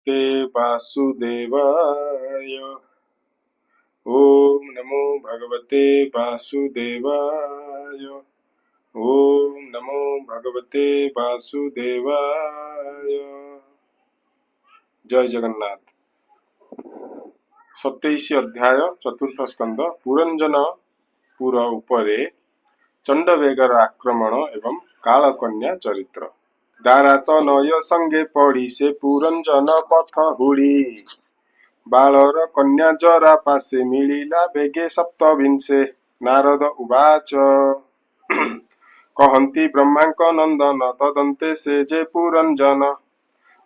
भगवते वासुदेवाय। ओम नमो भगवते वासुदेवाय। ओम नमो भगवते वासुदेवाय। जय जगन्नाथ। 27 अध्याय चतुर्थ स्कंद पुरंजनपुर उपरे चंडवेगर आक्रमण एवं कालकन्या चरित्र। दारात नय संगे पड़ी से पुरंजन पथ हुड़ी। बालर कन्या जरा पासे मिलिला बेगे सप्तविंशे। नारद उवाच कहन्ति ब्रह्मांक नंदन तदन्ते से जे पुरंजन।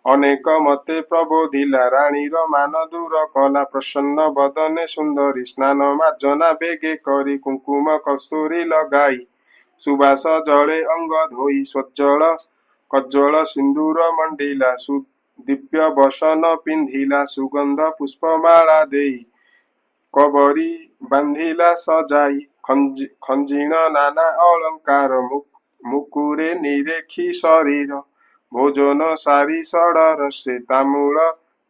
अनेक मते प्रबोधिला राणीर मान दूर कला। प्रसन्न बदने सुंदरी स्नान मार्जना बेगे करी। कुंकुम कस्तूरी लगाई सुबास जले अंग धोई। स्वज्जल कज्जल सिंदूर मंडिला सुदिव्य वसन पिंधिला। सुगंध पुष्पमाला देई कबरी बांधिला सजाई। खंजीण नाना अलंकार मुकुरे निरेखी शरीर। भोजन सारी सड़र से तामूल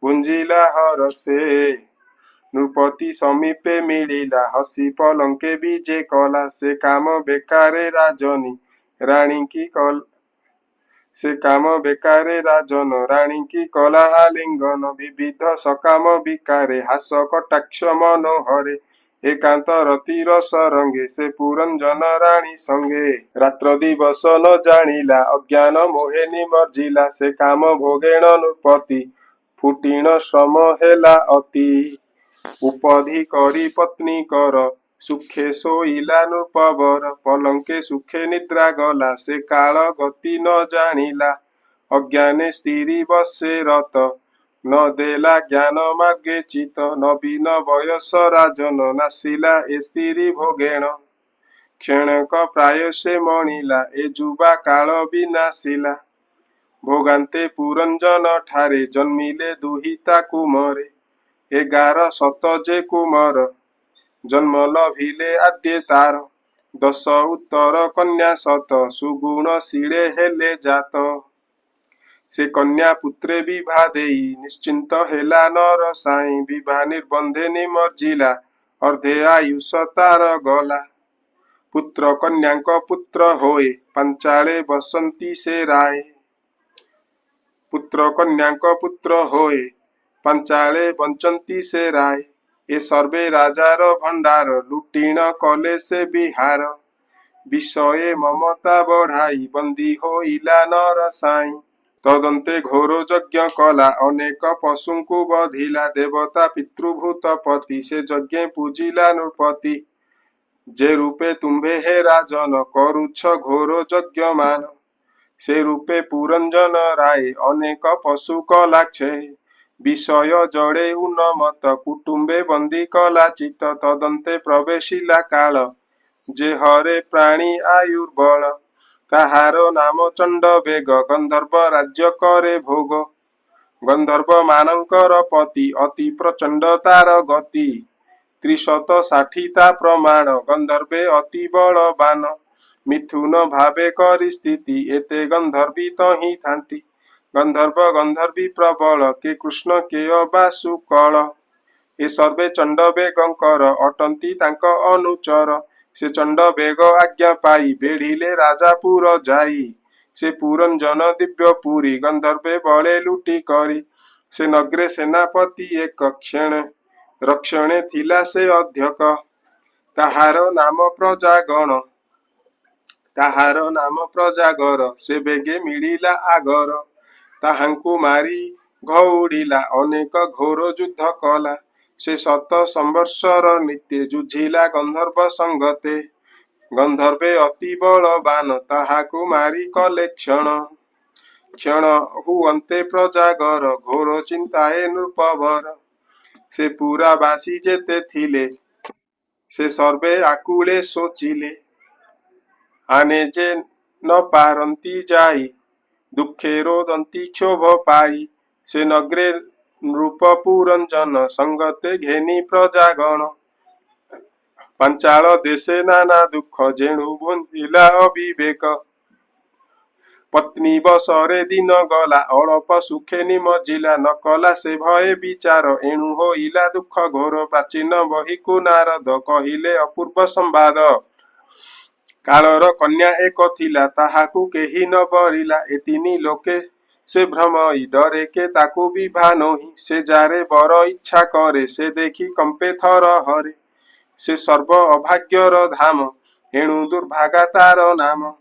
भुंजिला हरसे। नृपति समीपे मिलिला हसी पलंके बीजे कला। से काम बेकारे राजनी रानी की कल से काम बेकारे राजन रानी की कला आलिंगन। विविध सकाम विकारे हास कटाक्ष मनोहरे। एकांत रतिर सरंगे से पुरंजन रानी संगे। रात्र दिवस न जानिला अज्ञान मोहे निमज्जिला। से काम भोगेण नृपति फुटीण श्रम हेला अति। उपधि करी पत्नी कर सुखे सोइला नृपवर। पलंके सुखे निद्रा गला से काल गति न जानिला। अज्ञाने स्त्री बसे रत न देला ज्ञान मागे चित। नवीन बयस राजन नासिला ए स्त्री भोगेण। क्षणक प्राय से मणिला ए जुबा काल विनाशिला। भोगान्ते पुरंजन ठारे जन्मिले दुहिता कुमरे। 11 शत जे कुमार जन्म लभिले आद्य तार। 10 उत्तर कन्या शत सुगुण शीले हेले जात। से कन्या पुत्रे विभा देई निश्चिंत हेला नर साई। विभा निर्बंधे निमज्जिला अर्धे आयुष तार गला। पुत्र कन्यांक पुत्र होए पंचाले बसंती से राय। पुत्र कन्यांक पुत्र होए पंचाले बंचंती से राय। ए सर्वे राजार भंडार लुटीण कले से बिहार। विषये ममता बढ़ाई बंदी होइला नर साई। तदंते घोर यज्ञ कला अनेक पशुଙ୍କୁ बधिला। देवता पितृभूतपति से यज्ञ पूजिला नृपति। जे रूपे तुम्भे हे राजन करुछ घोर यज्ञ मान। से रूपे पुरंजन राय अनेक पशु कलाक्षे। विषय जड़े उन्मत कुटुंबे बंदी कला चित। तदंते प्रवेशिला काल जे हरे प्राणी आयुर्बल। ताहार नाम चंड बेग गंधर्व राज्य करे भोग। गंधर्व मानंकर पति अति प्रचंड तार गति। 360 प्रमाण गंधर्वे अति बलवान। मिथुन भावे करी स्थिति एते गंधर्वी तही थांती। गंधर्व गंधर्वी प्रबल के कृष्ण के अबासु कल। ए सर्वे चंड बेगंकर अटंती तांक अनुचर। से चंड बेग आज्ञा पाई बेढ़िले राजापुर जाई। से पुरंजन दिव्य पुरी गंधर्वे बले लुटी करी। से नगरे सेनापति एक क्षण रक्षणे थिला से अध्यक। ताहार नाम प्रजागर से बेगे मिलिला आगर। ताहांकु मारी घौड़िला अनेक घोर युद्ध कला। से 7 संवत्सर नित्य जुझिला गंधर्व संगते। गंधर्वे अति बलवान ताहाकु मारी कले क्षण। क्षण हुअन्ते प्रजागर घोर चिंताए नृपवर। से पूरा बासी जेते थिले से सर्वे आकुले सोचिले। आने जे न पारंती जाई दुखे रोदंती क्षोभ पाई। से नगरे नृप पुरंजन संगते घेनी प्रजागण। पंचाल देशे नाना दुख जेणु भुंजिला अविवेक। पत्नी बसरे दिन गला अल्प सुखे निमजिला न कला से भय विचार एणु होइला दुख घोर प्राचीन बहिकु नारद कहिले अपूर्व संवाद कालर कन्या एक थिला ताहाकु केही न बरिला ए तिनी लोके से भ्रमई डरे के ताकु विभा नही से जारे बर इच्छा करे से देखी कंपे थर हरे से सर्व अभाग्यर धाम एणु दुर्भागा तार नाम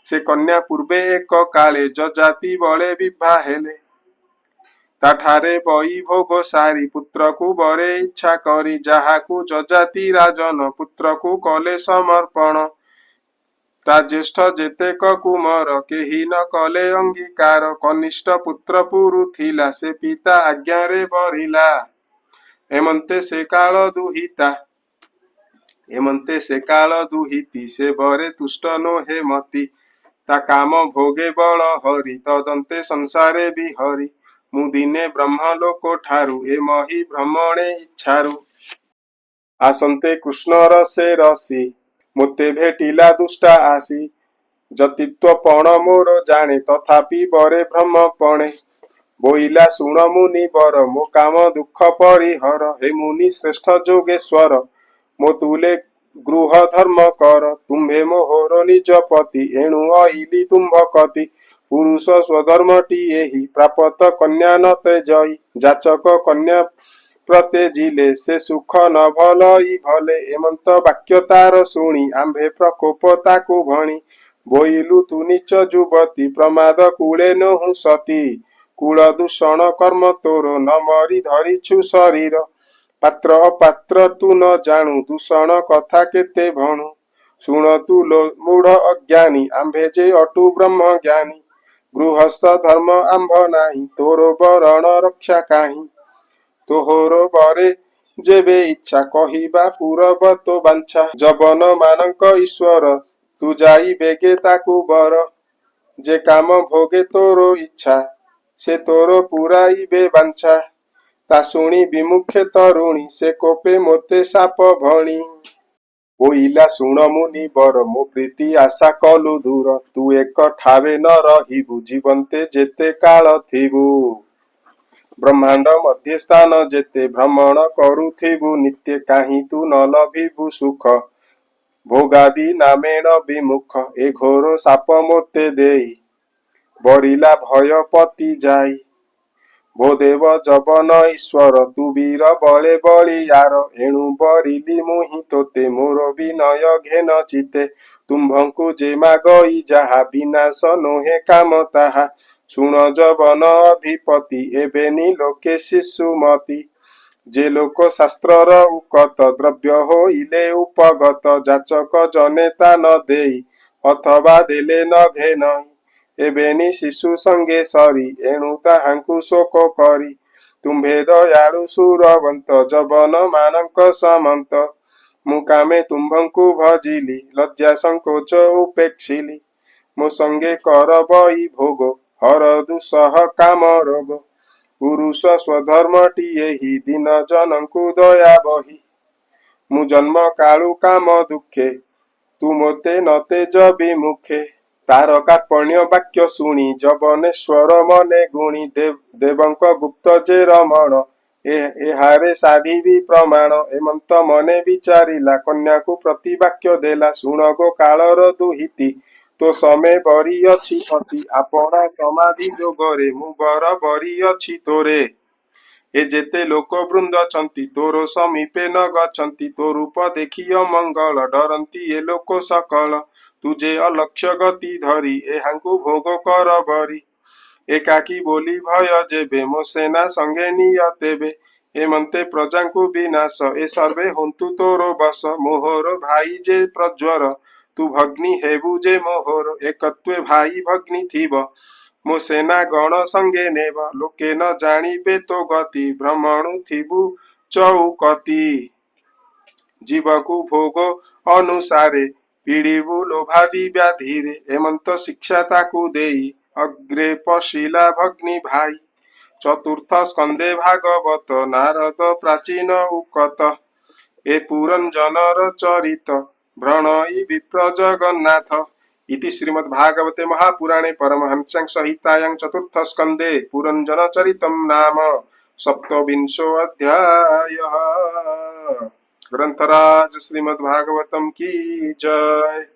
से कन्या पूर्वे एक काले जजाति बले विभा हेले ताठारे बई भोग सारी पुत्र को बरे इच्छा करी जाहाकु जजाति राजन पुत्र को कले समर्पण ता ज्येष्ठ जेतेक कुमर केही न कले अंगीकार कनिष्ठ पुत्र पुरु थिला से पिता आज्ञा रे बरिला एमंते से काल दुहिता एमंते से काल दुहिती से बरे तुष्ट नो हे मती ता काम भोगे बल हरि तदंते संसारे बिहरि मुदिने ब्रह्मलोक ठारु ए मही भ्रमणे इच्छारु आसंते कृष्णर से रसी मोते भेटिला दुष्टा आसी जतित्व पण मोर जाने तथापि बरे भ्रम पणे बोइला सुण मुनि बर मो काम दुख परिहर हे मुनि श्रेष्ठ जोगेश्वर मो तुले गृह धर्म कर तुम्भे मोहर निज पति एणु अइली तुम्भ कति पुरुष स्वधर्मटी एहि प्राप्त कन्या न तेजई जाचक कन्या प्रतेजिले से सुख न भलई भले एमंत वाक्य तार शुणी आंभे प्रकोप ताकु भणी बोइलु तु नीच जुवती प्रमाद कूले नहु सती कूल दूषण कर्म तोर न मरी धरिछु शरीर पात्र अपात्र तु न जाणु दूषण कथा केते भणु शुण तु लो मूढ़ अज्ञानी आंभे जे अटु ब्रह्म ज्ञानी गृहस्थ धर्म आंभ नाही तोर बरण रक्षा काहि तोहर बरे जेबे इच्छा कहिबा पूरब तो बांछा जबन मानक ईश्वर तू जाई बेगे ताकु बर जे काम भोगे तोरो इच्छा से तोरो पुराइबे बांछा ता शुणी विमुखे तरुणी से कोपे मोते साप भणी ओइला शुण मुनि बर मो प्रीति आशा कलु दूर तू एक ठावे न रहिबु जीवन्ते जेते काल थिबु ब्रह्मांड मध्य स्थान जेते भ्रमण करुथिबु नित्य काहि तू न लभिबु सुख भोगादि नामेण विमुख ए घोर साप मोते देई बरिला भय पति जाई भोदेव जबन ईश्वर तू वीर बले बलियार एणु बरिली मुहि तोते मोर विनय घेन चिते तुम्भंकु जे मागई जाहा विनाश नोहे काम ताहा शुण जबन अधिपति एबेनी लोके शिशुमती जे लोक शास्त्रर उकत द्रव्य होइले उपगत जाचक जनेता न देई अथवा देले न घेनई एबेनी शिशु संगे सरी एणु ताहांकु शोक करी तुम्भे दयालु सुरवंत जबन मानक समंत मुकामे तुम्भंकु भजिली लज्जा संकोच उपेक्षिली मो संगे कर बई भोग हर दुसह काम रोग पुरुष स्वधर्मटी एहि दिन जनंकु दया बही मु जन्म कालु काम दुखे तू मोते न तेज विमुखे तार कार्पण्य वाक्य शुणी जबनेश्वर मने गुणी देवंक गुप्त जे रमण एहारे साधिबी प्रमाण एमंत मने विचारिला कन्या को प्रति वाक्य देला शुण गो कालर दुहिती तो समय बरी अछि पति आपणा समाधि जोगरे मु बर बरी अछि तोरे ए जेते लोक वृंद चंती तोरो समीपे न गच्छन्ति तो रूप देखिय मंगल डरंती ए लोक सकल तुझे अलक्ष्य गति धरी एहांकु भोग कर बरी एकाकी बोली भय जेबे मो सेना संगे नियतेबे एमंते प्रजांकु विनाश ए सर्वे हुंतु तोरो बस मोहर भाई जे प्रज्वर तू भग्नि हेबु जे मोहर एकत्वे भाई भग्नि थिब मो सेना गण संगे नेब लोके न जानिबे तो गति भ्रमणु थिबु चौकति जीवकु भोग अनुसारे पीड़िबु लोभादि व्याधिरे एमंत शिक्षा ताकु देई अग्रे पशिला भग्नि भाई चतुर्थ स्कंदे भागवत नारद प्राचीन उकत ए पुरंजनर चरित भ्रणई विप्र जगन्नाथ इति श्रीमद्भागवते महापुराणे परमहंस्यां संहितायां चतुर्थस्कन्धे पुरञ्जनचरितं नाम सप्तविंशोऽध्यायः। ग्रंथराज श्रीमद्भागवतम की जय।